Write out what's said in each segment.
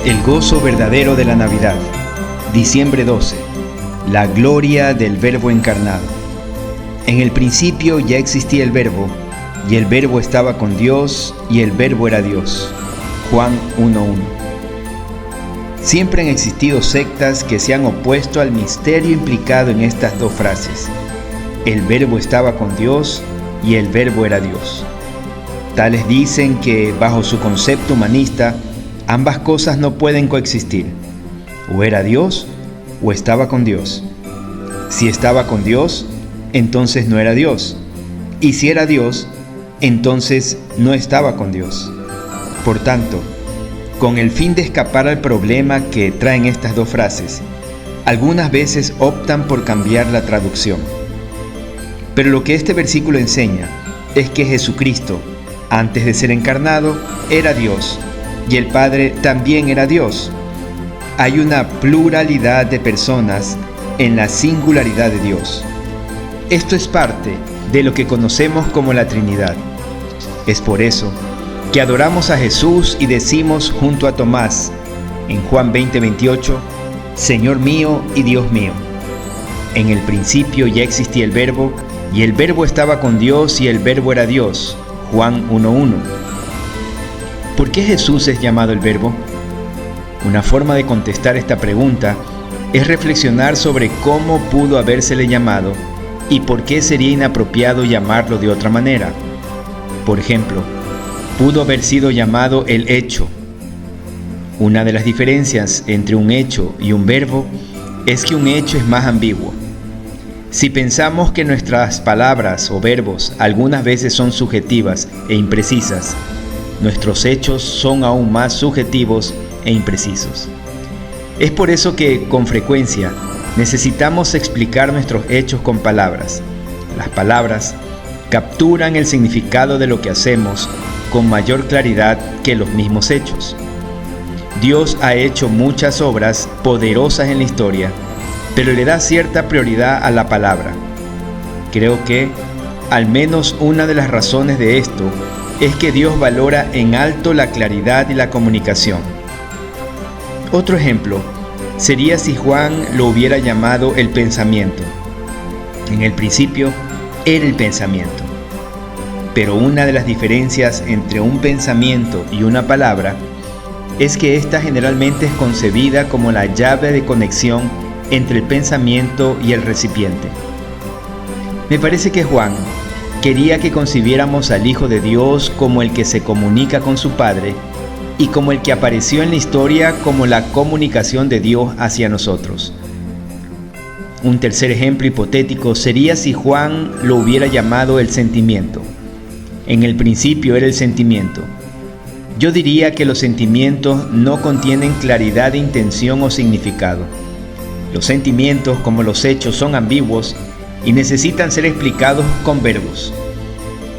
El gozo verdadero de la Navidad. Diciembre 12. La gloria del Verbo encarnado. En el principio ya existía el Verbo, y el Verbo estaba con Dios, y el Verbo era Dios. Juan 1:1. Siempre han existido sectas que se han opuesto al misterio implicado en estas dos frases. El Verbo estaba con Dios, y el Verbo era Dios. Tales dicen que, bajo su concepto humanista, ambas cosas no pueden coexistir. O era Dios, o estaba con Dios. Si estaba con Dios, entonces no era Dios. Y si era Dios, entonces no estaba con Dios. Por tanto, con el fin de escapar al problema que traen estas dos frases, algunas veces optan por cambiar la traducción. Pero lo que este versículo enseña es que Jesucristo, antes de ser encarnado, era Dios, y el Padre también era Dios. Hay una pluralidad de personas en la singularidad de Dios. Esto es parte de lo que conocemos como la Trinidad. Es por eso que adoramos a Jesús y decimos junto a Tomás, en Juan 20:28, Señor mío y Dios mío. En el principio ya existía el Verbo, y el Verbo estaba con Dios, y el Verbo era Dios. Juan 1:1. ¿Por qué Jesús es llamado el Verbo? Una forma de contestar esta pregunta es reflexionar sobre cómo pudo habérsele llamado y por qué sería inapropiado llamarlo de otra manera. Por ejemplo, pudo haber sido llamado el hecho. Una de las diferencias entre un hecho y un verbo es que un hecho es más ambiguo. Si pensamos que nuestras palabras o verbos algunas veces son subjetivas e imprecisas, nuestros hechos son aún más subjetivos e imprecisos. Es por eso que, con frecuencia, necesitamos explicar nuestros hechos con palabras. Las palabras capturan el significado de lo que hacemos con mayor claridad que los mismos hechos. Dios ha hecho muchas obras poderosas en la historia, pero le da cierta prioridad a la palabra. Creo que, al menos una de las razones de esto, es que Dios valora en alto la claridad y la comunicación. Otro ejemplo sería si Juan lo hubiera llamado el pensamiento. En el principio era el pensamiento. Pero una de las diferencias entre un pensamiento y una palabra es que ésta generalmente es concebida como la llave de conexión entre el pensamiento y el recipiente. Me parece que Juan quería que concibiéramos al Hijo de Dios como el que se comunica con su Padre y como el que apareció en la historia como la comunicación de Dios hacia nosotros. Un tercer ejemplo hipotético sería si Juan lo hubiera llamado el sentimiento. En el principio era el sentimiento. Yo diría que los sentimientos no contienen claridad de intención o significado. Los sentimientos, como los hechos, son ambiguos y necesitan ser explicados con verbos.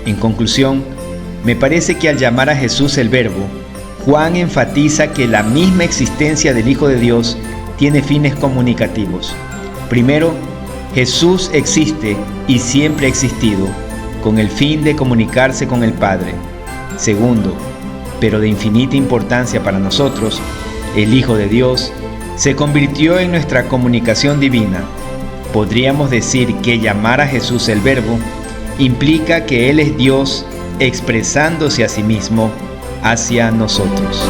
En conclusión, me parece que al llamar a Jesús el Verbo, Juan enfatiza que la misma existencia del Hijo de Dios tiene fines comunicativos. Primero, Jesús existe y siempre ha existido, con el fin de comunicarse con el Padre. Segundo, pero de infinita importancia para nosotros, el Hijo de Dios se convirtió en nuestra comunicación divina. Podríamos decir que llamar a Jesús el Verbo implica que Él es Dios expresándose a sí mismo hacia nosotros.